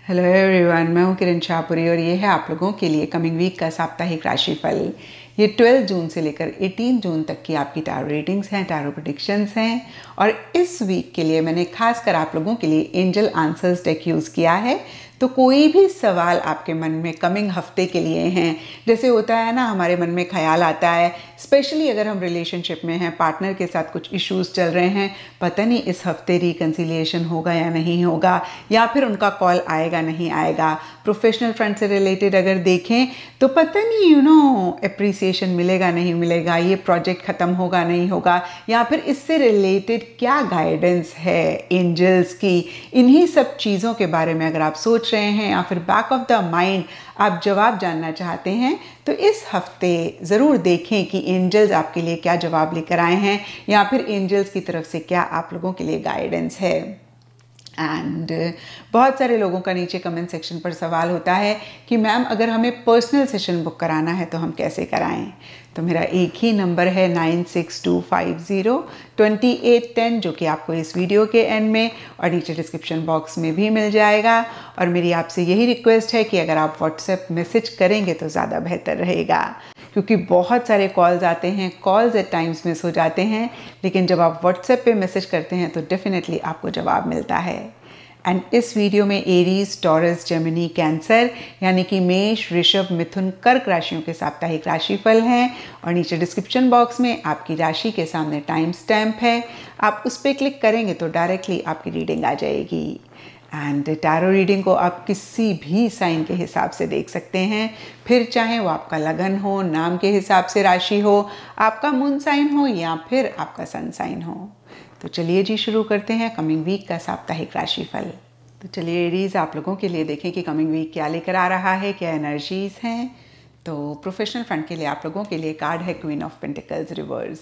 Hello everyone, मैं हूँ किरण शाहपुरी और ये है आप लोगों के लिए कमिंग वीक का साप्ताहिक राशिफल। ये 12 जून से लेकर 18 जून तक की आपकी टैरो रीडिंग्स हैं, टैरो प्रेडिक्शंस हैं। और इस वीक के लिए मैंने खासकर आप लोगों के लिए एंजल आंसर्स डेक यूज़ किया है। तो कोई भी सवाल आपके मन में कमिंग हफ्ते के लिए हैं, जैसे होता है ना, हमारे मन में ख्याल आता है, स्पेशली अगर हम रिलेशनशिप में हैं, पार्टनर के साथ कुछ इश्यूज चल रहे हैं, पता नहीं इस हफ्ते रिकन्सिलिएशन होगा या नहीं होगा, या फिर उनका कॉल आएगा नहीं आएगा। प्रोफेशनल फ्रंट से रिलेटेड अगर देखें तो पता नहीं एप्रिसिएशन मिलेगा नहीं मिलेगा, ये प्रोजेक्ट ख़त्म होगा नहीं होगा, या फिर इससे रिलेटेड क्या गाइडेंस है एंजल्स की। इन्हीं सब चीज़ों के बारे में अगर आप सोच रहे हैं या फिर बैक ऑफ द माइंड आप जवाब जानना चाहते हैं, तो इस हफ्ते ज़रूर देखें कि एंजल्स आपके लिए क्या जवाब लेकर आए हैं, या फिर एंजल्स की तरफ से क्या आप लोगों के लिए गाइडेंस है। एंड बहुत सारे लोगों का नीचे कमेंट सेक्शन पर सवाल होता है कि मैम अगर हमें पर्सनल सेशन बुक कराना है तो हम कैसे कराएं। तो मेरा एक ही नंबर है 9625022810, जो कि आपको इस वीडियो के एंड में और नीचे डिस्क्रिप्शन बॉक्स में भी मिल जाएगा। और मेरी आपसे यही रिक्वेस्ट है कि अगर आप व्हाट्सएप मैसेज करेंगे तो ज़्यादा बेहतर रहेगा, क्योंकि बहुत सारे कॉल्स आते हैं, कॉल्स एट टाइम्स मिस हो जाते हैं, लेकिन जब आप व्हाट्सएप पे मैसेज करते हैं तो डेफिनेटली आपको जवाब मिलता है। एंड इस वीडियो में एरीज, टॉरस, जेमिनी, कैंसर यानी कि मेष, ऋषभ, मिथुन, कर्क राशियों के साप्ताहिक राशिफल हैं। और नीचे डिस्क्रिप्शन बॉक्स में आपकी राशि के सामने टाइम स्टैम्प है, आप उस पर क्लिक करेंगे तो डायरेक्टली आपकी रीडिंग आ जाएगी। एंड टैरो रीडिंग को आप किसी भी साइन के हिसाब से देख सकते हैं, फिर चाहे वो आपका लगन हो, नाम के हिसाब से राशि हो, आपका मून साइन हो या फिर आपका सन साइन हो। तो चलिए जी शुरू करते हैं कमिंग वीक का साप्ताहिक राशिफल। तो चलिए एरीज, आप लोगों के लिए देखें कि कमिंग वीक क्या लेकर आ रहा है, क्या एनर्जीज हैं। तो प्रोफेशनल फ्रंट के लिए आप लोगों के लिए कार्ड है क्वीन ऑफ पेंटिकल्स रिवर्स।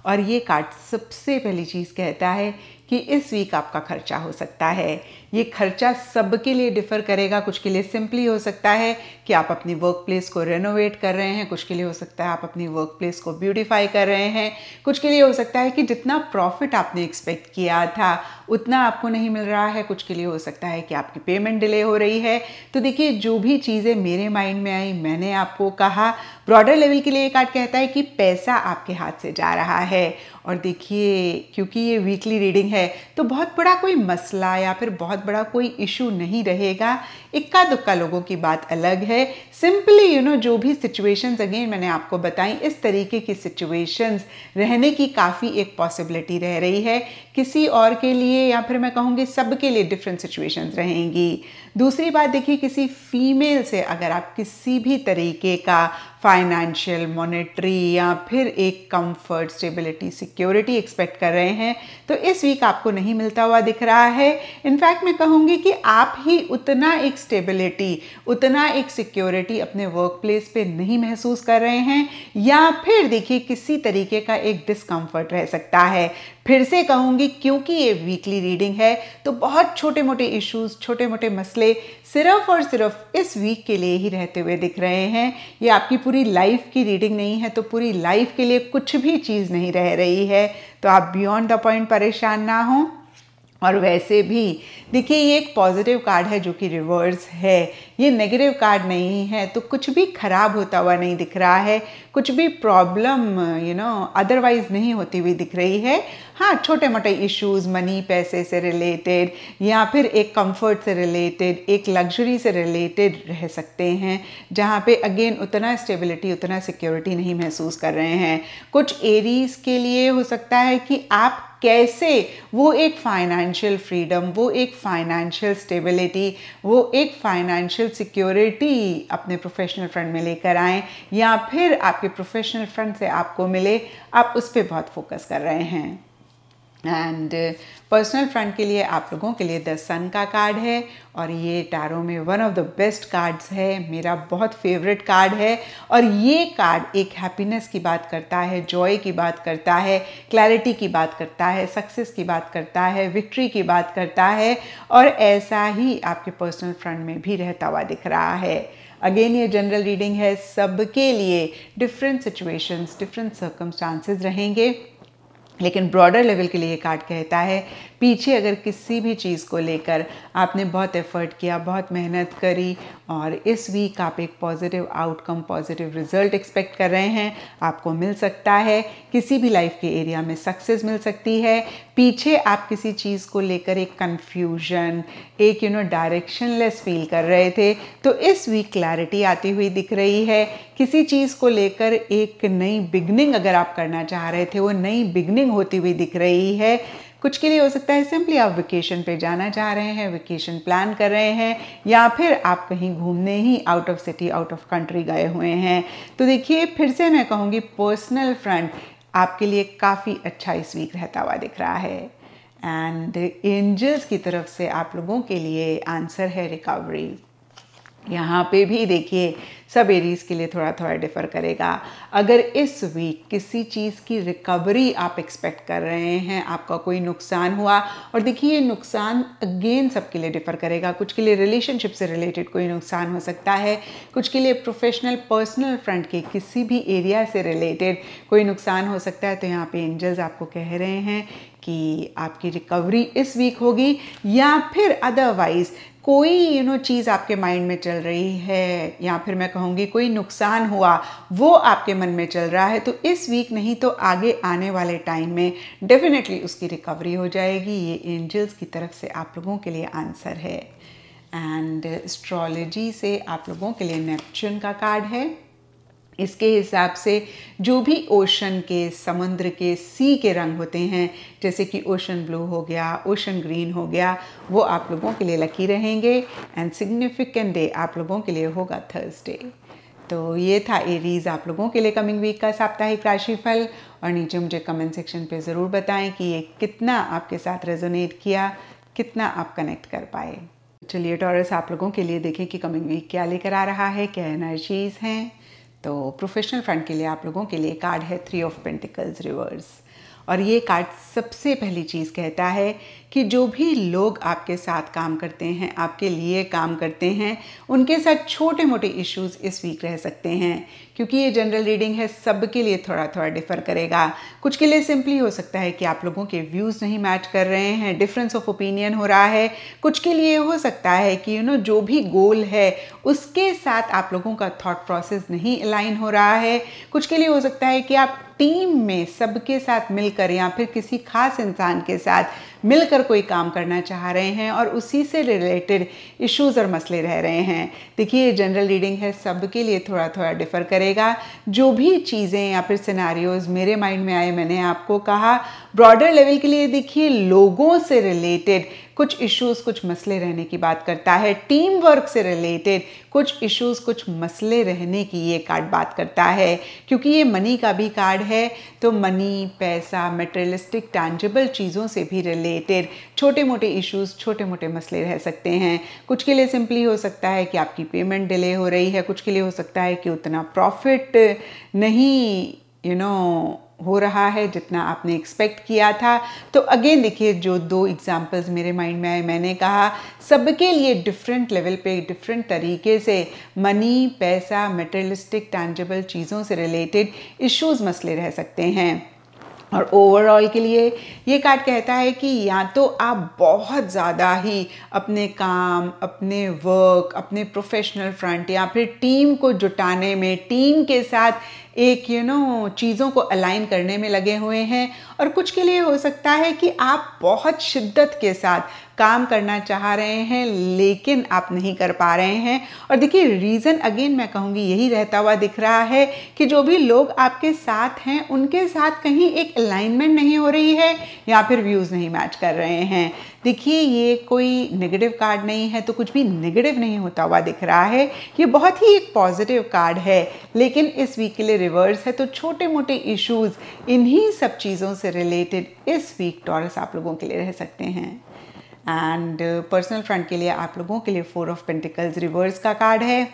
और ये कार्ड सबसे पहली चीज़ कहता है कि इस वीक आपका खर्चा हो सकता है। ये खर्चा सबके लिए डिफ़र करेगा। कुछ के लिए सिंपली हो सकता है कि आप अपनी वर्क प्लेस को रेनोवेट कर रहे हैं, कुछ के लिए हो सकता है आप अपनी वर्क प्लेस को ब्यूटीफाई कर रहे हैं, कुछ के लिए हो सकता है कि जितना प्रॉफिट आपने एक्सपेक्ट किया था उतना आपको नहीं मिल रहा है, कुछ के लिए हो सकता है कि आपकी पेमेंट डिले हो रही है। तो देखिए, जो भी चीज़ें मेरे माइंड में आई मैंने आपको कहा। ब्रॉडर लेवल के लिए ये कार्ड कहता है कि पैसा आपके हाथ से जा रहा है। और देखिए, क्योंकि ये वीकली रीडिंग है तो बहुत बड़ा कोई मसला या फिर बहुत बड़ा कोई इशू नहीं रहेगा। इक्का दुक्का लोगों की बात अलग है। सिंपली जो भी सिचुएशंस अगेन मैंने आपको बताई, इस तरीके की सिचुएशंस रहने की काफ़ी एक पॉसिबिलिटी रह रही है। किसी और के लिए या फिर मैं कहूँगी सबके लिए डिफरेंट सिचुएशंस रहेंगी। दूसरी बात देखिए, किसी फीमेल से अगर आप किसी भी तरीके का फाइनेंशियल, मॉनेटरी या फिर एक कंफर्ट, स्टेबिलिटी, सिक्योरिटी एक्सपेक्ट कर रहे हैं तो इस वीक आपको नहीं मिलता हुआ दिख रहा है। इनफैक्ट मैं कहूँगी कि आप ही उतना एक स्टेबिलिटी, उतना एक सिक्योरिटी अपने वर्क प्लेस पे नहीं महसूस कर रहे हैं, या फिर देखिए किसी तरीके का एक डिस्कम्फर्ट रह सकता है। फिर से कहूँगी, क्योंकि ये वीकली रीडिंग है तो बहुत छोटे मोटे इश्यूज, छोटे मोटे मसले सिर्फ और सिर्फ इस वीक के लिए ही रहते हुए दिख रहे हैं। ये आपकी पूरी लाइफ की रीडिंग नहीं है, तो पूरी लाइफ के लिए कुछ भी चीज़ नहीं रह रही है। तो आप बियॉन्ड द पॉइंट परेशान ना हो। और वैसे भी देखिए, ये एक पॉजिटिव कार्ड है जो कि रिवर्स है, ये नेगेटिव कार्ड नहीं है, तो कुछ भी खराब होता हुआ नहीं दिख रहा है, कुछ भी प्रॉब्लम अदरवाइज नहीं होती हुई दिख रही है। हाँ, छोटे मोटे इश्यूज मनी, पैसे से रिलेटेड या फिर एक कंफर्ट से रिलेटेड, एक लग्जरी से रिलेटेड रह सकते हैं, जहाँ पे अगेन उतना स्टेबिलिटी, उतना सिक्योरिटी नहीं महसूस कर रहे हैं। कुछ एरीज के लिए हो सकता है कि आप कैसे वो एक फाइनेंशियल फ्रीडम, वो एक फाइनेंशियल स्टेबिलिटी, वो एक फाइनेंशियल सिक्योरिटी अपने प्रोफेशनल फ्रंट में लेकर आएँ, या फिर आपके प्रोफेशनल फ्रंट से आपको मिले, आप उस पर बहुत फोकस कर रहे हैं। एंड पर्सनल फ्रंट के लिए आप लोगों के लिए द सन का कार्ड है, और ये टैरो में one of the best cards है, मेरा बहुत फेवरेट कार्ड है। और ये कार्ड एक हैप्पीनेस की बात करता है, जॉय की बात करता है, क्लैरिटी की बात करता है, सक्सेस की बात करता है, विक्ट्री की बात करता है, और ऐसा ही आपके पर्सनल फ्रंट में भी रहता हुआ दिख रहा है। अगेन ये जनरल रीडिंग है, सबके लिए डिफरेंट सिचुएशंस, डिफरेंट सर्कमस्टांसेस रहेंगे, लेकिन ब्रॉडर लेवल के लिए कार्ड कहता है पीछे अगर किसी भी चीज़ को लेकर आपने बहुत एफर्ट किया, बहुत मेहनत करी और इस वीक आप एक positive outcome, positive result expect कर रहे हैं, आपको मिल सकता है। किसी भी लाइफ के एरिया में सक्सेस मिल सकती है। पीछे आप किसी चीज़ को लेकर एक कन्फ्यूजन, एक डायरेक्शनलेस फील कर रहे थे, तो इस वीक क्लैरिटी आती हुई दिख रही है। किसी चीज़ को लेकर एक नई बिगनिंग अगर आप करना चाह रहे थे, वो नई बिगनिंग होती हुई दिख रही है। कुछ के लिए हो सकता है सिंपली आप वेकेशन पे जाना चाह रहे हैं, वेकेशन प्लान कर रहे हैं, या फिर आप कहीं घूमने ही out of city, out of country गए हुए हैं। तो देखिए, फिर से मैं कहूँगी पर्सनल फ्रंट आपके लिए काफ़ी अच्छा इस वीक रहता हुआ दिख रहा है। एंड एंजल्स की तरफ से आप लोगों के लिए आंसर है रिकवरी। यहाँ पे भी देखिए सब एरीज के लिए थोड़ा थोड़ा डिफ़र करेगा। अगर इस वीक किसी चीज़ की रिकवरी आप एक्सपेक्ट कर रहे हैं, आपका कोई नुकसान हुआ, और देखिए ये नुकसान अगेन सबके लिए डिफ़र करेगा। कुछ के लिए रिलेशनशिप से रिलेटेड कोई नुकसान हो सकता है, कुछ के लिए प्रोफेशनल पर्सनल फ्रंट के किसी भी एरिया से रिलेटेड कोई नुकसान हो सकता है। तो यहाँ पे एंजल्स आपको कह रहे हैं कि आपकी रिकवरी इस वीक होगी, या फिर अदरवाइज कोई चीज़ आपके माइंड में चल रही है, या फिर मैं कहूँगी कोई नुकसान हुआ वो आपके मन में चल रहा है, तो इस वीक नहीं तो आगे आने वाले टाइम में डेफिनेटली उसकी रिकवरी हो जाएगी। ये एंजल्स की तरफ से आप लोगों के लिए आंसर है। एंड एस्ट्रोलॉजी से आप लोगों के लिए नेपच्यून का कार्ड है। इसके हिसाब से जो भी ओशन के, समुद्र के, सी के रंग होते हैं, जैसे कि ओशन ब्लू हो गया, ओशन ग्रीन हो गया, वो आप लोगों के लिए लकी रहेंगे। एंड सिग्निफिकेंट डे आप लोगों के लिए होगा थर्सडे। तो ये था एरीज आप लोगों के लिए कमिंग वीक का साप्ताहिक राशिफल। और नीचे मुझे कमेंट सेक्शन पे ज़रूर बताएं कि ये कितना आपके साथ रेजोनेट किया, कितना आप कनेक्ट कर पाए। चलिए टॉरस, आप लोगों के लिए देखें कि कमिंग वीक क्या लेकर आ रहा है, क्या एनर्जीज़ हैं। तो प्रोफेशनल फ्रंट के लिए आप लोगों के लिए कार्ड है 3 ऑफ पेंटिकल्स रिवर्स। और ये कार्ड सबसे पहली चीज़ कहता है कि जो भी लोग आपके साथ काम करते हैं, आपके लिए काम करते हैं, उनके साथ छोटे मोटे इश्यूज इस वीक रह सकते हैं। क्योंकि ये जनरल रीडिंग है, सबके लिए थोड़ा थोड़ा डिफ़र करेगा। कुछ के लिए सिंपली हो सकता है कि आप लोगों के व्यूज़ नहीं मैच कर रहे हैं, डिफरेंस ऑफ ओपिनियन हो रहा है। कुछ के लिए हो सकता है कि जो भी गोल है उसके साथ आप लोगों का थॉट प्रोसेस नहीं अलाइन हो रहा है। कुछ के लिए हो सकता है कि आप टीम में सबके साथ मिलकर या फिर किसी खास इंसान के साथ मिलकर कोई काम करना चाह रहे हैं और उसी से रिलेटेड इश्यूज और मसले रह रहे हैं। देखिए जनरल रीडिंग है, सबके लिए थोड़ा थोड़ा डिफ़र करेगा। जो भी चीज़ें या फिर सिनेरियोज मेरे माइंड में आए, मैंने आपको कहा ब्रॉडर लेवल के लिए देखिए लोगों से रिलेटेड कुछ इश्यूज, कुछ मसले रहने की बात करता है। टीम वर्क से रिलेटेड कुछ इश्यूज, कुछ मसले रहने की ये कार्ड बात करता है। क्योंकि ये मनी का भी कार्ड है, तो मनी, पैसा, मटेरियलिस्टिक टैंजिबल चीज़ों से भी रिलेटेड छोटे मोटे इश्यूज, छोटे मोटे मसले रह सकते हैं। कुछ के लिए सिंपली हो सकता है कि आपकी पेमेंट डिले हो रही है, कुछ के लिए हो सकता है कि उतना प्रॉफिट नहीं हो रहा है जितना आपने एक्सपेक्ट किया था। तो अगेन देखिए, जो 2 एग्जांपल्स मेरे माइंड में आए, मैंने कहा सबके लिए डिफरेंट लेवल पे, डिफरेंट तरीके से मनी, पैसा, मटेरियलिस्टिक टैंजिबल चीज़ों से रिलेटेड इश्यूज, मसले रह सकते हैं। और ओवरऑल के लिए ये कार्ड कहता है कि या तो आप बहुत ज़्यादा ही अपने काम, अपने वर्क, अपने प्रोफेशनल फ्रंट या फिर टीम को जुटाने में, टीम के साथ एक चीज़ों को अलाइन करने में लगे हुए हैं। और कुछ के लिए हो सकता है कि आप बहुत शिद्दत के साथ काम करना चाह रहे हैं लेकिन आप नहीं कर पा रहे हैं। और देखिए रीज़न अगेन मैं कहूँगी यही रहता हुआ दिख रहा है कि जो भी लोग आपके साथ हैं उनके साथ कहीं एक अलाइनमेंट नहीं हो रही है या फिर व्यूज़ नहीं मैच कर रहे हैं। देखिए ये कोई नेगेटिव कार्ड नहीं है, तो कुछ भी नेगेटिव नहीं होता हुआ दिख रहा है। ये बहुत ही एक पॉजिटिव कार्ड है, लेकिन इस वीक के लिए रिवर्स है। तो छोटे मोटे इश्यूज, इन्हीं सब चीज़ों से रिलेटेड इस वीक टॉरस आप लोगों के लिए रह सकते हैं। एंड पर्सनल फ्रंट के लिए आप लोगों के लिए 4 ऑफ पेंटिकल्स रिवर्स का कार्ड है।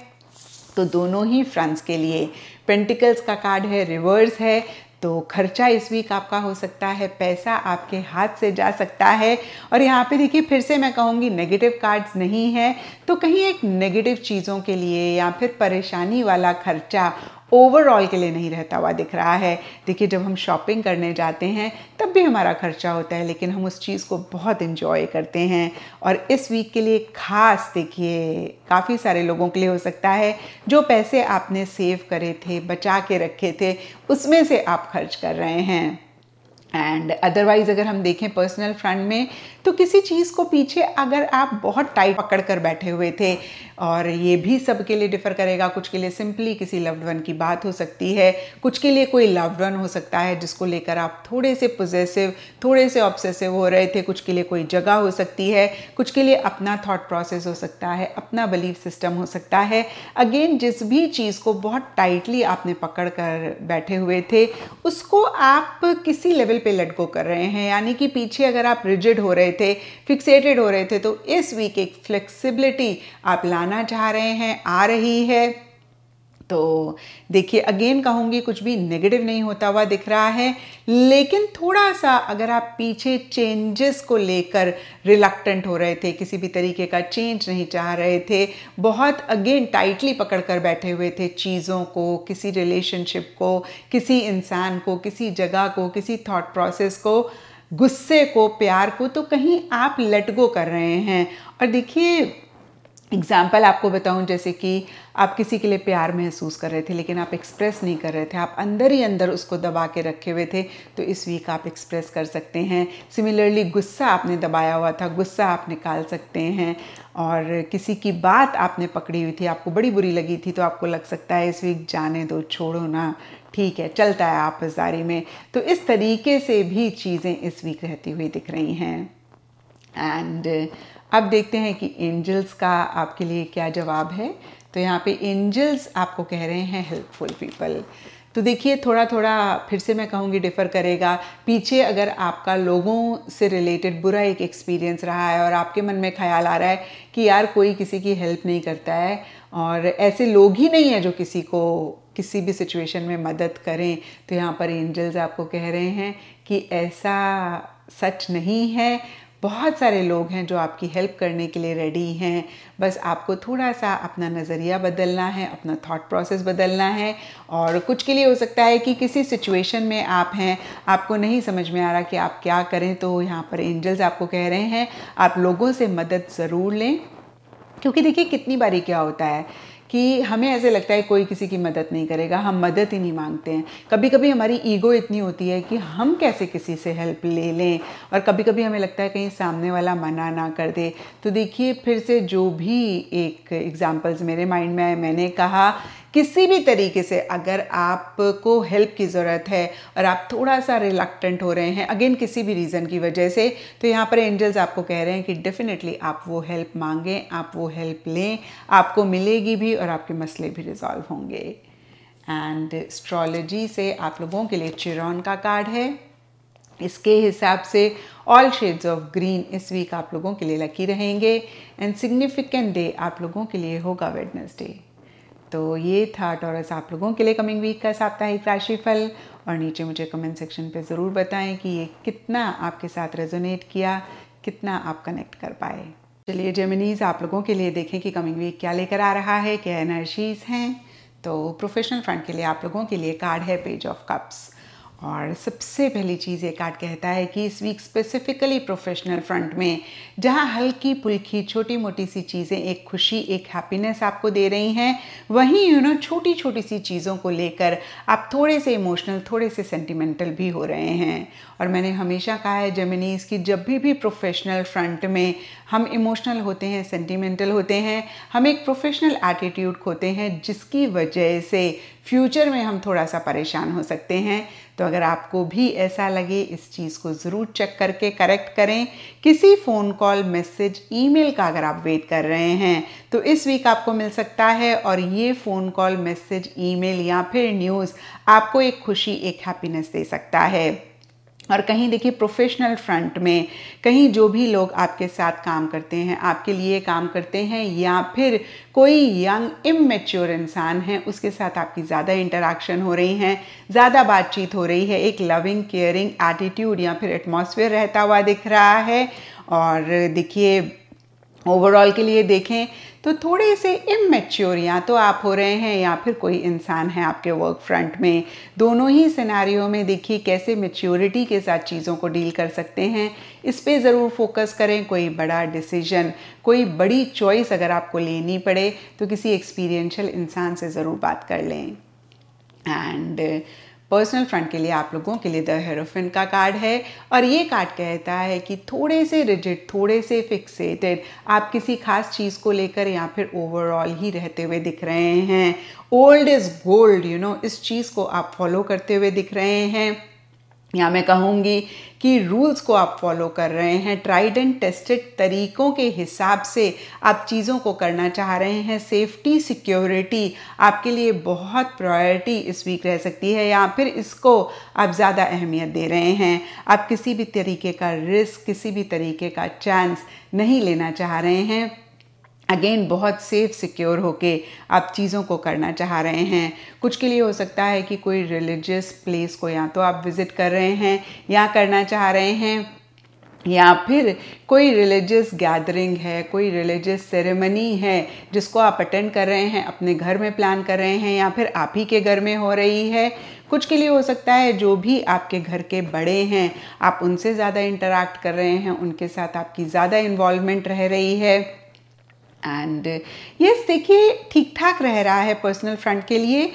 तो दोनों ही फ्रंट्स के लिए पेंटिकल्स का कार्ड है, रिवर्स है। तो खर्चा इस वीक आपका हो सकता है, पैसा आपके हाथ से जा सकता है। और यहाँ पे देखिए फिर से मैं कहूँगी नेगेटिव कार्ड्स नहीं है, तो कहीं एक नेगेटिव चीज़ों के लिए या फिर परेशानी वाला खर्चा ओवरऑल के लिए नहीं रहता हुआ दिख रहा है। देखिए जब हम शॉपिंग करने जाते हैं तब भी हमारा खर्चा होता है, लेकिन हम उस चीज़ को बहुत इंजॉय करते हैं। और इस वीक के लिए खास देखिए काफ़ी सारे लोगों के लिए हो सकता है जो पैसे आपने सेव करे थे, बचा के रखे थे, उसमें से आप खर्च कर रहे हैं। एंड अदरवाइज़ अगर हम देखें पर्सनल फ्रंट में तो किसी चीज़ को पीछे अगर आप बहुत टाइट पकड़ कर बैठे हुए थे, और ये भी सबके लिए डिफ़र करेगा, कुछ के लिए सिंपली किसी लव्ड वन की बात हो सकती है, कुछ के लिए कोई लव्ड वन हो सकता है जिसको लेकर आप थोड़े से पोजेसिव, थोड़े से ऑब्सेसिव हो रहे थे, कुछ के लिए कोई जगह हो सकती है, कुछ के लिए अपना थॉट प्रोसेस हो सकता है, अपना बिलीफ सिस्टम हो सकता है। अगेन जिस भी चीज़ को बहुत टाइटली आपने पकड़ कर बैठे हुए थे उसको आप किसी लेवल पे लेट गो कर रहे हैं, यानी कि पीछे अगर आप रिजिड हो रहे थे, फिक्सेटेड हो रहे थे, तो इस वीक एक फ्लेक्सिबिलिटी आप लाना चाह रहे हैं, आ रही है। तो देखिए अगेन कहूँगी कुछ भी नेगेटिव नहीं होता हुआ दिख रहा है, लेकिन थोड़ा सा अगर आप पीछे चेंजेस को लेकर रिलक्टेंट हो रहे थे, किसी भी तरीके का चेंज नहीं चाह रहे थे, बहुत अगेन टाइटली पकड़ कर बैठे हुए थे चीज़ों को, किसी रिलेशनशिप को, किसी इंसान को, किसी जगह को, किसी थॉट प्रोसेस को, गुस्से को, प्यार को, तो कहीं आप लेट गो कर रहे हैं। और देखिए एग्जाम्पल आपको बताऊं, जैसे कि आप किसी के लिए प्यार महसूस कर रहे थे लेकिन आप एक्सप्रेस नहीं कर रहे थे, आप अंदर ही अंदर उसको दबा के रखे हुए थे, तो इस वीक आप एक्सप्रेस कर सकते हैं। सिमिलरली गुस्सा आपने दबाया हुआ था, गुस्सा आप निकाल सकते हैं। और किसी की बात आपने पकड़ी हुई थी, आपको बड़ी बुरी लगी थी, तो आपको लग सकता है इस वीक जाने दो, छोड़ो ना, ठीक है, चलता है आपसदारी में। तो इस तरीके से भी चीज़ें इस वीक रहती हुई दिख रही हैं। एंड अब देखते हैं कि एंजल्स का आपके लिए क्या जवाब है। तो यहाँ पे एंजल्स आपको कह रहे हैं हेल्पफुल पीपल। तो देखिए थोड़ा थोड़ा फिर से मैं कहूँगी डिफ़र करेगा। पीछे अगर आपका लोगों से रिलेटेड बुरा एक एक्सपीरियंस रहा है और आपके मन में ख्याल आ रहा है कि यार कोई किसी की हेल्प नहीं करता है और ऐसे लोग ही नहीं है जो किसी को किसी भी सिचुएशन में मदद करें, तो यहाँ पर एंजल्स आपको कह रहे हैं कि ऐसा सच नहीं है। बहुत सारे लोग हैं जो आपकी हेल्प करने के लिए रेडी हैं, बस आपको थोड़ा सा अपना नज़रिया बदलना है, अपना थॉट प्रोसेस बदलना है। और कुछ के लिए हो सकता है कि किसी सिचुएशन में आप हैं, आपको नहीं समझ में आ रहा कि आप क्या करें, तो यहाँ पर एंजल्स आपको कह रहे हैं आप लोगों से मदद ज़रूर लें। क्योंकि देखिए कितनी बारी क्या होता है कि हमें ऐसे लगता है कोई किसी की मदद नहीं करेगा, हम मदद ही नहीं मांगते हैं। कभी कभी हमारी ईगो इतनी होती है कि हम कैसे किसी से हेल्प ले लें, और कभी कभी हमें लगता है कहीं सामने वाला मना ना कर दे। तो देखिए फिर से जो भी एक एग्जांपल्स मेरे माइंड में आए, मैंने कहा किसी भी तरीके से अगर आपको हेल्प की ज़रूरत है और आप थोड़ा सा रिलक्टेंट हो रहे हैं अगेन किसी भी रीज़न की वजह से, तो यहाँ पर एंजल्स आपको कह रहे हैं कि डेफिनेटली आप वो हेल्प मांगें, आप वो हेल्प लें, आपको मिलेगी भी और आपके मसले भी रिजॉल्व होंगे। एंड एस्ट्रोलॉजी से आप लोगों के लिए चिरॉन का कार्ड है। इसके हिसाब से ऑल शेड्स ऑफ ग्रीन इस वीक आप लोगों के लिए लकी रहेंगे। एंड सिग्निफिकेंट डे आप लोगों के लिए होगा वेडनेसडे। तो ये था टॉरस आप लोगों के लिए कमिंग वीक का साप्ताहिक राशिफल। और नीचे मुझे कमेंट सेक्शन पे ज़रूर बताएं कि ये कितना आपके साथ रेजोनेट किया, कितना आप कनेक्ट कर पाए। चलिए जेमिनीज आप लोगों के लिए देखें कि कमिंग वीक क्या लेकर आ रहा है, क्या एनर्जीज़ हैं। तो प्रोफेशनल फ्रंट के लिए आप लोगों के लिए कार्ड है पेज ऑफ कप्स। और सबसे पहली चीज़ ये कार्ड कहता है कि इस वीक स्पेसिफिकली प्रोफेशनल फ्रंट में जहाँ हल्की पुल्की छोटी मोटी सी चीज़ें एक खुशी, एक हैप्पीनेस आपको दे रही हैं, वहीं छोटी छोटी सी चीज़ों को लेकर आप थोड़े से इमोशनल, थोड़े से सेंटिमेंटल भी हो रहे हैं। और मैंने हमेशा कहा है जेमिनीज़ कि जब भी प्रोफेशनल फ्रंट में हम इमोशनल होते हैं, सेंटिमेंटल होते हैं, हम एक प्रोफेशनल एटीट्यूड खोते हैं जिसकी वजह से फ्यूचर में हम थोड़ा सा परेशान हो सकते हैं। तो अगर आपको भी ऐसा लगे इस चीज़ को ज़रूर चेक करके करेक्ट करें। किसी फ़ोन कॉल, मैसेज, ईमेल का अगर आप वेट कर रहे हैं तो इस वीक आपको मिल सकता है, और ये फ़ोन कॉल, मैसेज, ईमेल या फिर न्यूज़ आपको एक खुशी, एक हैप्पीनेस दे सकता है। और कहीं देखिए प्रोफेशनल फ्रंट में कहीं जो भी लोग आपके साथ काम करते हैं, आपके लिए काम करते हैं, या फिर कोई यंग इमैच्योर इंसान है उसके साथ आपकी ज़्यादा इंटरेक्शन हो रही हैं, ज़्यादा बातचीत हो रही है, एक लविंग केयरिंग एटीट्यूड या फिर एटमॉस्फेयर रहता हुआ दिख रहा है। और देखिए ओवरऑल के लिए देखें तो थोड़े से इमैच्योर या तो आप हो रहे हैं या फिर कोई इंसान है आपके वर्क फ्रंट में। दोनों ही सिनेरियो में देखिए कैसे मैच्योरिटी के साथ चीज़ों को डील कर सकते हैं, इस पे ज़रूर फोकस करें। कोई बड़ा डिसीजन, कोई बड़ी चॉइस अगर आपको लेनी पड़े तो किसी एक्सपीरियंशियल इंसान से ज़रूर बात कर लें। एंड पर्सनल फ्रंट के लिए आप लोगों के लिए द हेरोफिन का कार्ड है और ये कार्ड कहता है कि थोड़े से रिजिड, थोड़े से फिक्सेटेड आप किसी खास चीज़ को लेकर या फिर ओवरऑल ही रहते हुए दिख रहे हैं। ओल्ड इज़ गोल्ड, इस चीज़ को आप फॉलो करते हुए दिख रहे हैं, या मैं कहूँगी कि रूल्स को आप फॉलो कर रहे हैं। ट्राइड एंड टेस्टेड तरीकों के हिसाब से आप चीज़ों को करना चाह रहे हैं। सेफ्टी, सिक्योरिटी आपके लिए बहुत प्रायोरिटी इस वीक रह सकती है, या फिर इसको आप ज़्यादा अहमियत दे रहे हैं। आप किसी भी तरीके का रिस्क, किसी भी तरीके का चांस नहीं लेना चाह रहे हैं। अगेन बहुत सेफ सिक्योर होके आप चीज़ों को करना चाह रहे हैं। कुछ के लिए हो सकता है कि कोई रिलीजियस प्लेस को या तो आप विज़िट कर रहे हैं या करना चाह रहे हैं, या फिर कोई रिलीजियस गैदरिंग है, कोई रिलीजियस सेरेमनी है जिसको आप अटेंड कर रहे हैं, अपने घर में प्लान कर रहे हैं या फिर आप ही के घर में हो रही है। कुछ के लिए हो सकता है जो भी आपके घर के बड़े हैं आप उनसे ज़्यादा इंटरैक्ट कर रहे हैं, उनके साथ आपकी ज़्यादा इन्वॉल्वमेंट रह रही है। एंड यस, देखिए ठीक ठाक रह रहा है पर्सनल फ्रंट के लिए।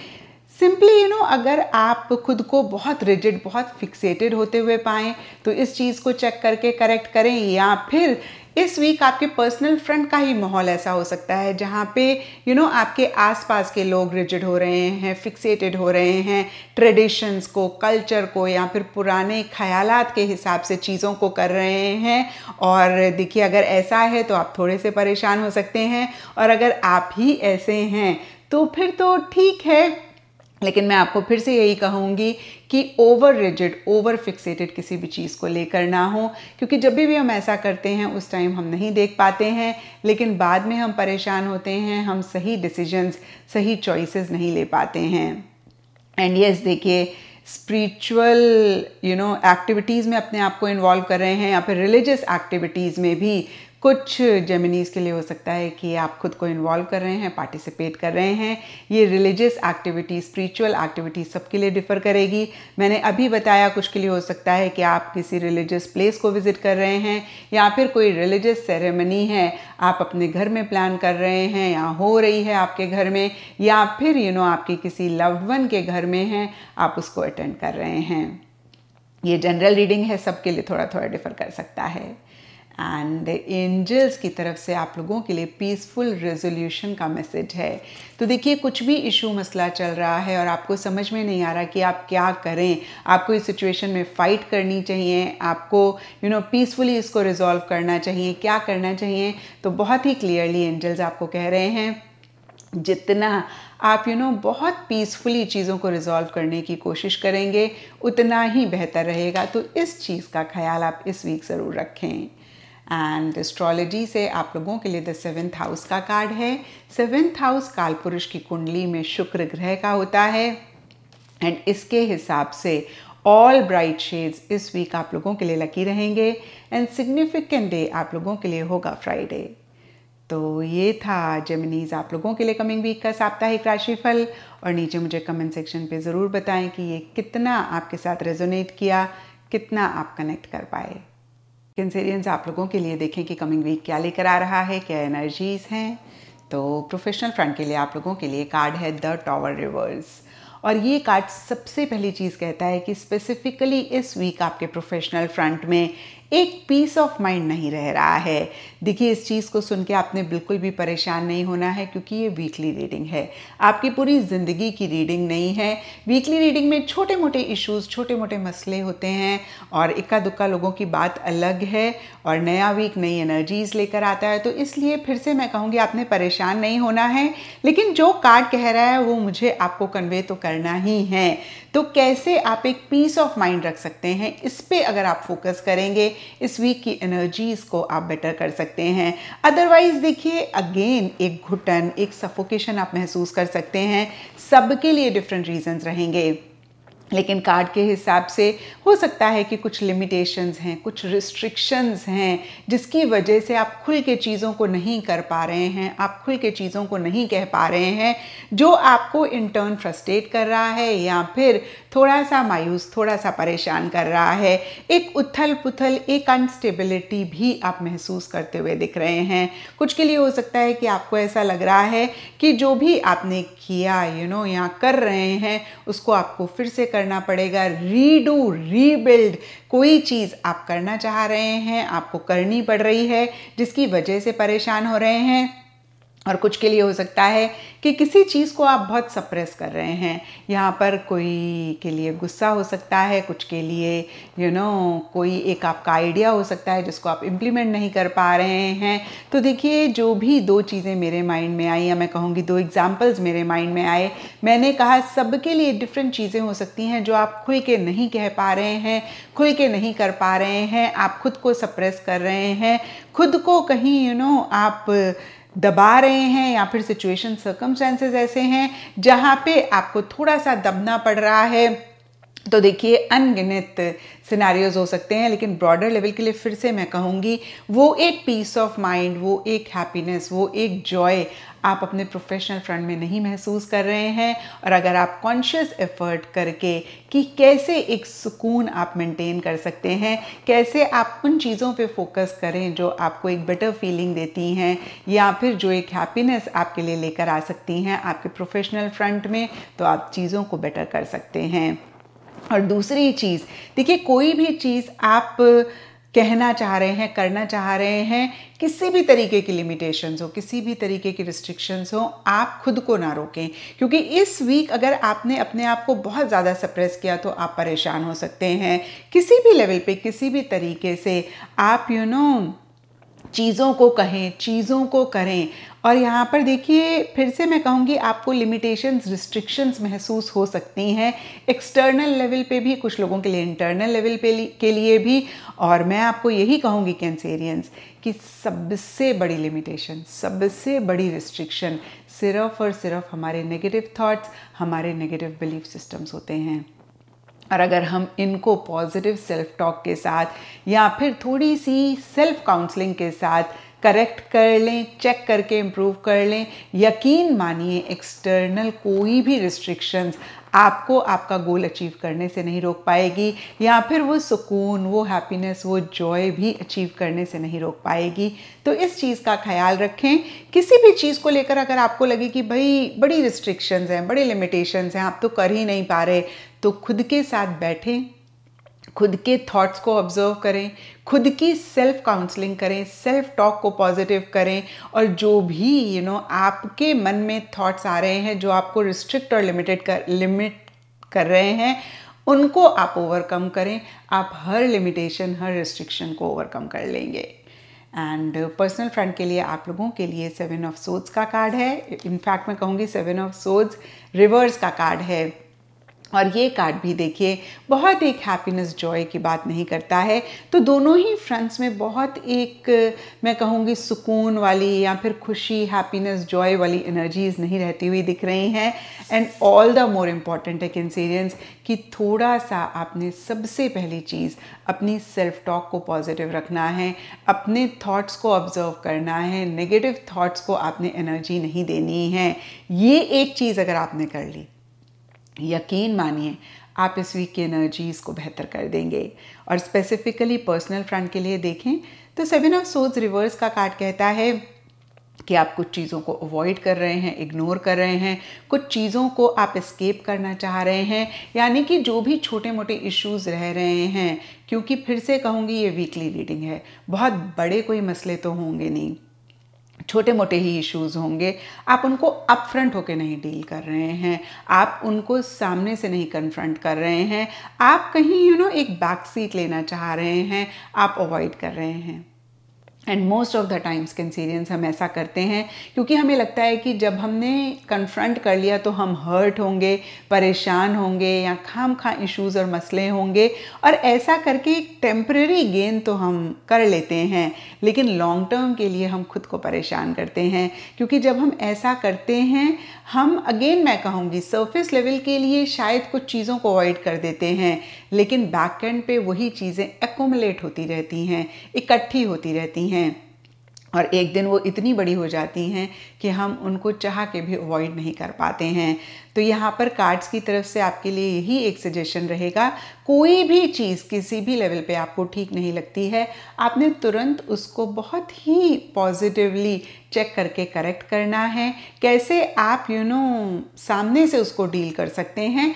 सिंपली अगर आप खुद को बहुत रिजिड, बहुत फिक्सेटेड होते हुए पाएँ तो इस चीज़ को चेक करके करेक्ट करें, या फिर इस वीक आपके पर्सनल फ्रंट का ही माहौल ऐसा हो सकता है जहाँ पे आपके आसपास के लोग रिजिड हो रहे हैं, फिक्सेटेड हो रहे हैं, ट्रेडिशंस को, कल्चर को या फिर पुराने ख्यालात के हिसाब से चीज़ों को कर रहे हैं। और देखिए अगर ऐसा है तो आप थोड़े से परेशान हो सकते हैं, और अगर आप ही ऐसे हैं तो फिर तो ठीक है। लेकिन मैं आपको फिर से यही कहूँगी कि ओवर रिजिड, ओवर फिक्सेटेड किसी भी चीज़ को लेकर ना हो, क्योंकि जब भी हम ऐसा करते हैं उस टाइम हम नहीं देख पाते हैं, लेकिन बाद में हम परेशान होते हैं, हम सही डिसीजंस, सही चॉइसेस नहीं ले पाते हैं। एंड यस, देखिए स्पिरिचुअल एक्टिविटीज़ में अपने आप को इन्वॉल्व कर रहे हैं, या फिर रिलीजियस एक्टिविटीज़ में भी कुछ जेमिनीज़ के लिए हो सकता है कि आप खुद को इन्वॉल्व कर रहे हैं, पार्टिसिपेट कर रहे हैं। ये रिलीजियस एक्टिविटी, स्पिरिचुअल एक्टिविटी सबके लिए डिफ़र करेगी। मैंने अभी बताया कुछ के लिए हो सकता है कि आप किसी रिलीजियस प्लेस को विज़िट कर रहे हैं, या फिर कोई रिलीजियस सेरेमनी है आप अपने घर में प्लान कर रहे हैं या हो रही है आपके घर में, या फिर आपके किसी लव्ड वन के घर में है, आप उसको अटेंड कर रहे हैं। ये जनरल रीडिंग है, सबके लिए थोड़ा थोड़ा डिफ़र कर सकता है। एंड एंजल्स की तरफ से आप लोगों के लिए पीसफुल रेजोल्यूशन का मैसेज है। तो देखिए कुछ भी इशू, मसला चल रहा है और आपको समझ में नहीं आ रहा कि आप क्या करें, आपको इस सिचुएशन में फ़ाइट करनी चाहिए, आपको पीसफुली इसको रिजॉल्व करना चाहिए, क्या करना चाहिए, तो बहुत ही क्लियरली एंजल्स आपको कह रहे हैं जितना आप बहुत पीसफुली चीज़ों को रिजॉल्व करने की कोशिश करेंगे उतना ही बेहतर रहेगा। तो इस चीज़ का ख्याल आप इस वीक ज़रूर रखें। एंड एस्ट्रोलॉजी से आप लोगों के लिए द 7th हाउस का कार्ड है। 7th हाउस कालपुरुष की कुंडली में शुक्र ग्रह का होता है, एंड इसके हिसाब से ऑल ब्राइट शेड्स इस वीक आप लोगों के लिए लकी रहेंगे, एंड सिग्निफिकेंट डे आप लोगों के लिए होगा फ्राइडे। तो ये था जेमिनीज आप लोगों के लिए कमिंग वीक का साप्ताहिक राशिफल, और नीचे मुझे कमेंट सेक्शन पे ज़रूर बताएं कि ये कितना आपके साथ रेजोनेट किया, कितना आप कनेक्ट कर पाए। कैंसेरियंस आप लोगों के लिए देखें कि कमिंग वीक क्या लेकर आ रहा है, क्या एनर्जीज हैं। तो प्रोफेशनल फ्रंट के लिए आप लोगों के लिए कार्ड है द टॉवर रिवर्स, और ये कार्ड सबसे पहली चीज़ कहता है कि स्पेसिफिकली इस वीक आपके प्रोफेशनल फ्रंट में एक पीस ऑफ माइंड नहीं रह रहा है। देखिए इस चीज़ को सुन के आपने बिल्कुल भी परेशान नहीं होना है, क्योंकि ये वीकली रीडिंग है, आपकी पूरी ज़िंदगी की रीडिंग नहीं है। वीकली रीडिंग में छोटे मोटे इश्यूज़, छोटे मोटे मसले होते हैं, और इक्का दुक्का लोगों की बात अलग है, और नया वीक नई एनर्जीज़ लेकर आता है। तो इसलिए फिर से मैं कहूँगी आपने परेशान नहीं होना है, लेकिन जो कार्ड कह रहा है वो मुझे आपको कन्वे तो करना ही है। तो कैसे आप एक पीस ऑफ माइंड रख सकते हैं, इस पे अगर आप फोकस करेंगे इस वीक की एनर्जीज को आप बेटर कर सकते हैं। अदरवाइज देखिए अगेन एक घुटन, एक सफोकेशन आप महसूस कर सकते हैं। सबके लिए डिफरेंट रीजंस रहेंगे। लेकिन कार्ड के हिसाब से हो सकता है कि कुछ लिमिटेशंस हैं, कुछ रिस्ट्रिक्शंस हैं, जिसकी वजह से आप खुल के चीज़ों को नहीं कर पा रहे हैं, आप खुल के चीज़ों को नहीं कह पा रहे हैं, जो आपको इंटर्न फ्रस्ट्रेट कर रहा है या फिर थोड़ा सा मायूस, थोड़ा सा परेशान कर रहा है। एक उथल पुथल, एक अनस्टेबिलिटी भी आप महसूस करते हुए दिख रहे हैं। कुछ के लिए हो सकता है कि आपको ऐसा लग रहा है कि जो भी आपने किया या कर रहे हैं, उसको आपको फिर से करना पड़ेगा, रीडू, रीबिल्ड। कोई चीज़ आप करना चाह रहे हैं, आपको करनी पड़ रही है, जिसकी वजह से परेशान हो रहे हैं। और कुछ के लिए हो सकता है कि किसी चीज़ को आप बहुत सप्रेस कर रहे हैं। यहाँ पर कोई के लिए गुस्सा हो सकता है, कुछ के लिए कोई एक आपका आइडिया हो सकता है जिसको आप इम्प्लीमेंट नहीं कर पा रहे हैं। तो देखिए, जो भी दो चीज़ें मेरे माइंड में आई, या मैं कहूँगी दो एग्जाम्पल्स मेरे माइंड में आए, मैंने कहा सबके लिए डिफरेंट चीज़ें हो सकती हैं जो आप खुल के नहीं कह पा रहे हैं, खुल के नहीं कर पा रहे हैं, आप खुद को सप्रेस कर रहे हैं, खुद को कहीं आप दबा रहे हैं, या फिर सिचुएशन सर्कमस्टेंसेस ऐसे हैं जहाँ पे आपको थोड़ा सा दबना पड़ रहा है। तो देखिए, अनगिनत सिनेरियोज हो सकते हैं, लेकिन ब्रॉडर लेवल के लिए फिर से मैं कहूँगी वो एक पीस ऑफ माइंड, वो एक हैप्पीनेस, वो एक जॉय आप अपने प्रोफेशनल फ्रंट में नहीं महसूस कर रहे हैं। और अगर आप कॉन्शियस एफर्ट करके कि कैसे एक सुकून आप मेंटेन कर सकते हैं, कैसे आप उन चीज़ों पे फोकस करें जो आपको एक बेटर फीलिंग देती हैं, या फिर जो एक हैप्पीनेस आपके लिए लेकर आ सकती हैं आपके प्रोफेशनल फ्रंट में, तो आप चीज़ों को बेटर कर सकते हैं। और दूसरी चीज़, देखिए, कोई भी चीज़ आप कहना चाह रहे हैं, करना चाह रहे हैं, किसी भी तरीके की लिमिटेशंस हो, किसी भी तरीके की रिस्ट्रिक्शंस हो, आप खुद को ना रोकें। क्योंकि इस वीक अगर आपने अपने आप को बहुत ज़्यादा सप्रेस किया तो आप परेशान हो सकते हैं। किसी भी लेवल पे, किसी भी तरीके से आप चीज़ों को कहें, चीज़ों को करें। और यहाँ पर देखिए, फिर से मैं कहूँगी आपको लिमिटेशंस, रिस्ट्रिक्शंस महसूस हो सकती हैं, एक्सटर्नल लेवल पे भी, कुछ लोगों के लिए इंटरनल लेवल पे के लिए भी। और मैं आपको यही कहूँगी कैंसेरियंस, कि सबसे बड़ी लिमिटेशन, सबसे बड़ी रिस्ट्रिक्शन सिर्फ और सिर्फ हमारे नेगेटिव थॉट्स, हमारे नेगेटिव बिलीफ सिस्टम्स होते हैं। और अगर हम इनको पॉजिटिव सेल्फ टॉक के साथ या फिर थोड़ी सी सेल्फ काउंसलिंग के साथ करेक्ट कर लें, चेक करके इम्प्रूव कर लें, यकीन मानिए एक्सटर्नल कोई भी रिस्ट्रिक्शंस आपको आपका गोल अचीव करने से नहीं रोक पाएगी, या फिर वो सुकून, वो हैप्पीनेस, वो जॉय भी अचीव करने से नहीं रोक पाएगी। तो इस चीज़ का ख्याल रखें। किसी भी चीज़ को लेकर अगर आपको लगे कि भाई बड़ी रिस्ट्रिक्शंस हैं, बड़ी लिमिटेशंस हैं, आप तो कर ही नहीं पा रहे, तो खुद के साथ बैठें, खुद के थॉट्स को ऑब्जर्व करें, खुद की सेल्फ काउंसलिंग करें, सेल्फ टॉक को पॉजिटिव करें। और जो भी आपके मन में थॉट्स आ रहे हैं जो आपको रिस्ट्रिक्ट और लिमिट कर रहे हैं, उनको आप ओवरकम करें। आप हर लिमिटेशन, हर रिस्ट्रिक्शन को ओवरकम कर लेंगे। एंड पर्सनल फ्रंट के लिए आप लोगों के लिए 7 ऑफ सोर्ड्स का कार्ड है। इनफैक्ट मैं कहूँगी 7 ऑफ सोर्ड्स रिवर्स का कार्ड है। और ये कार्ड भी देखिए बहुत एक हैप्पीनेस, जॉय की बात नहीं करता है। तो दोनों ही फ्रंट्स में बहुत एक मैं कहूँगी सुकून वाली या फिर खुशी, हैप्पीनेस, जॉय वाली एनर्जीज नहीं रहती हुई दिख रही हैं। And all the more important है कैंसेरियंस कि थोड़ा सा आपने सबसे पहली चीज़ अपनी सेल्फ टॉक को पॉजिटिव रखना है, अपने थॉट्स को ऑब्जर्व करना है, नेगेटिव थॉट्स को आपने एनर्जी नहीं देनी है। ये एक चीज़ अगर आपने कर ली, यकीन मानिए आप इस वीक की एनर्जीज़ को बेहतर कर देंगे। और स्पेसिफिकली पर्सनल फ्रंट के लिए देखें तो 7 ऑफ सोर्ड्स रिवर्स का कार्ड कहता है कि आप कुछ चीज़ों को अवॉइड कर रहे हैं, इग्नोर कर रहे हैं, कुछ चीज़ों को आप एस्केप करना चाह रहे हैं, यानी कि जो भी छोटे मोटे इश्यूज़ रह रहे हैं। क्योंकि फिर से कहूँगी ये वीकली रीडिंग है, बहुत बड़े कोई मसले तो होंगे नहीं, छोटे मोटे ही इश्यूज़ होंगे। आप उनको अपफ्रंट होके नहीं डील कर रहे हैं, आप उनको सामने से नहीं कन्फ्रंट कर रहे हैं, आप कहीं एक बैक सीट लेना चाह रहे हैं, आप अवॉइड कर रहे हैं। And most of the times Cancerians हम ऐसा करते हैं क्योंकि हमें लगता है कि जब हमने कन्फ्रंट कर लिया तो हम हर्ट होंगे, परेशान होंगे या खाम खा इश्यूज़ और मसले होंगे, और ऐसा करके एक टेम्परेरी गेन तो हम कर लेते हैं, लेकिन लॉन्ग टर्म के लिए हम खुद को परेशान करते हैं। क्योंकि जब हम ऐसा करते हैं हम अगेन मैं कहूँगी सरफेस लेवल के लिए शायद कुछ चीज़ों को अवॉइड कर देते हैं, लेकिन बैक एंड पे वही चीज़ें एक्यूमुलेट होती रहती हैं, इकट्ठी होती रहती हैं, और एक दिन वो इतनी बड़ी हो जाती हैं कि हम उनको चाह के भी अवॉइड नहीं कर पाते हैं। तो यहाँ पर कार्ड्स की तरफ से आपके लिए यही एक सजेशन रहेगा, कोई भी चीज़ किसी भी लेवल पे आपको ठीक नहीं लगती है, आपने तुरंत उसको बहुत ही पॉजिटिवली चेक करके करेक्ट करना है। कैसे आप सामने से उसको डील कर सकते हैं,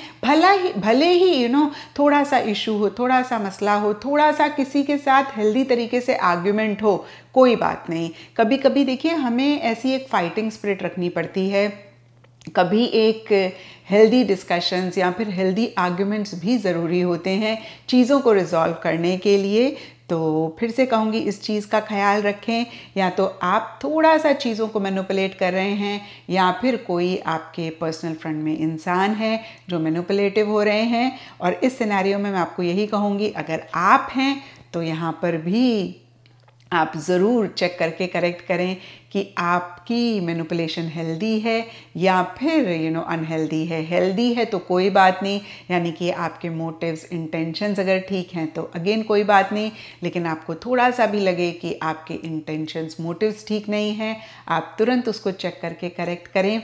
भले ही थोड़ा सा इशू हो, थोड़ा सा मसला हो, थोड़ा सा किसी के साथ हेल्दी तरीके से आर्ग्यूमेंट हो, कोई बात नहीं। कभी कभी देखिए हमें ऐसी एक फाइटिंग स्पिरिट रखनी पड़ती है, कभी एक हेल्दी डिस्कशंस या फिर हेल्दी आर्ग्यूमेंट्स भी ज़रूरी होते हैं चीज़ों को रिजॉल्व करने के लिए। तो फिर से कहूँगी इस चीज़ का ख्याल रखें, या तो आप थोड़ा सा चीज़ों को मैनिपुलेट कर रहे हैं या फिर कोई आपके पर्सनल फ्रेंड में इंसान है जो मैनिपुलेटिव हो रहे हैं। और इस सिनेरियो में मैं आपको यही कहूँगी, अगर आप हैं तो यहाँ पर भी आप ज़रूर चेक करके करेक्ट करें कि आपकी मैनिपुलेशन हेल्दी है या फिर अनहेल्दी है। हेल्दी है तो कोई बात नहीं, यानी कि आपके मोटिव्स, इंटेंशंस अगर ठीक हैं तो अगेन कोई बात नहीं, लेकिन आपको थोड़ा सा भी लगे कि आपके इंटेंशंस, मोटिव्स ठीक नहीं हैं, आप तुरंत उसको चेक करके करेक्ट करें।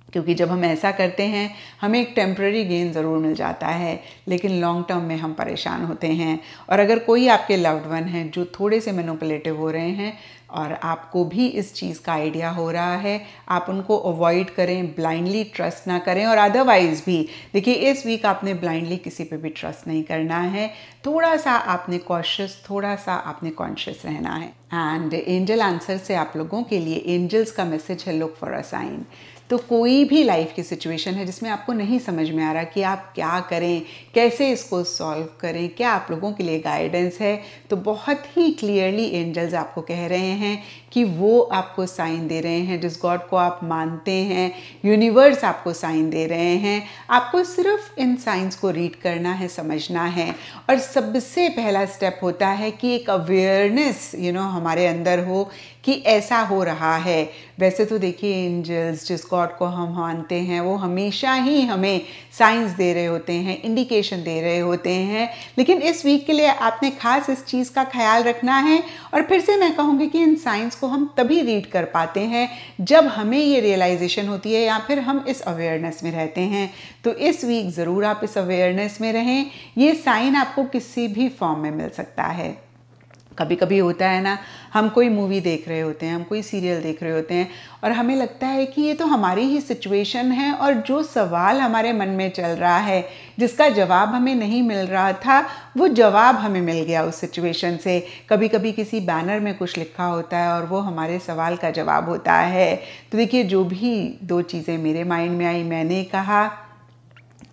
क्योंकि जब हम ऐसा करते हैं हमें एक टेम्पररी गेन ज़रूर मिल जाता है, लेकिन लॉन्ग टर्म में हम परेशान होते हैं। और अगर कोई आपके लव्ड वन हैं जो थोड़े से मैनिपुलेटिव हो रहे हैं और आपको भी इस चीज़ का आइडिया हो रहा है, आप उनको अवॉइड करें, ब्लाइंडली ट्रस्ट ना करें। और अदरवाइज़ भी देखिए इस वीक आपने ब्लाइंडली किसी पे भी ट्रस्ट नहीं करना है, थोड़ा सा आपने कॉशियस, थोड़ा सा आपने कॉन्शियस रहना है। एंड एंजल आंसर से आप लोगों के लिए एंजल्स का मैसेज है, लुक फॉर अ साइन। तो कोई भी लाइफ की सिचुएशन है जिसमें आपको नहीं समझ में आ रहा कि आप क्या करें, कैसे इसको सॉल्व करें, क्या आप लोगों के लिए गाइडेंस है, तो बहुत ही क्लियरली एंजल्स आपको कह रहे हैं कि वो आपको साइन दे रहे हैं। जिस गॉड को आप मानते हैं, यूनिवर्स आपको साइन दे रहे हैं। आपको सिर्फ इन साइंस को रीड करना है, समझना है। और सबसे पहला स्टेप होता है कि एक अवेयरनेस हमारे अंदर हो कि ऐसा हो रहा है। वैसे तो देखिए एंजल्स, जिस गॉड को हम मानते हैं, वो हमेशा ही हमें साइंस दे रहे होते हैं, इंडिकेशन दे रहे होते हैं, लेकिन इस वीक के लिए आपने खास इस चीज़ का ख्याल रखना है। और फिर से मैं कहूँगी कि इन साइंस को हम तभी रीड कर पाते हैं जब हमें ये रियलाइजेशन होती है या फिर हम इस अवेयरनेस में रहते हैं। तो इस वीक ज़रूर आप इस अवेयरनेस में रहें। ये साइन आपको किसी भी फॉर्म में मिल सकता है। कभी कभी होता है ना, हम कोई मूवी देख रहे होते हैं, हम कोई सीरियल देख रहे होते हैं और हमें लगता है कि ये तो हमारी ही सिचुएशन है, और जो सवाल हमारे मन में चल रहा है, जिसका जवाब हमें नहीं मिल रहा था, वो जवाब हमें मिल गया उस सिचुएशन से। कभी कभी किसी बैनर में कुछ लिखा होता है और वो हमारे सवाल का जवाब होता है। तो देखिए जो भी दो चीज़ें मेरे माइंड में आई मैंने कहा,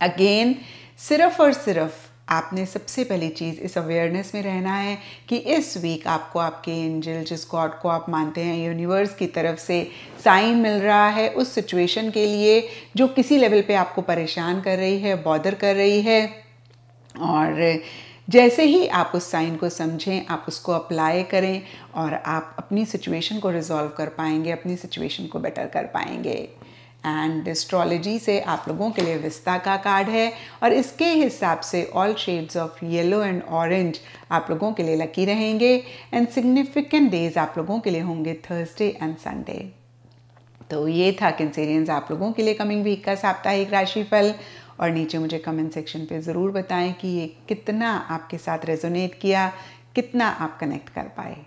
अगेन सिर्फ और सिर्फ आपने सबसे पहली चीज़ इस अवेयरनेस में रहना है कि इस वीक आपको आपके एंजल, जिस गॉड को आप मानते हैं, यूनिवर्स की तरफ से साइन मिल रहा है उस सिचुएशन के लिए जो किसी लेवल पे आपको परेशान कर रही है, बॉदर कर रही है। और जैसे ही आप उस साइन को समझें, आप उसको अप्लाई करें और आप अपनी सिचुएशन को रिजॉल्व कर पाएंगे, अपनी सिचुएशन को बेटर कर पाएंगे। एंड एस्ट्रोलॉजी से आप लोगों के लिए विस्ता का कार्ड है और इसके हिसाब से all shades of yellow and orange आप लोगों के लिए लकी रहेंगे। एंड सिग्निफिकेंट डेज आप लोगों के लिए होंगे थर्सडे एंड संडे। तो ये था कैंसेरियंस आप लोगों के लिए कमिंग वीक का साप्ताहिक राशिफल। और नीचे मुझे कमेंट सेक्शन पे ज़रूर बताएं कि ये कितना आपके साथ रेजोनेट किया, कितना आप कनेक्ट कर पाए।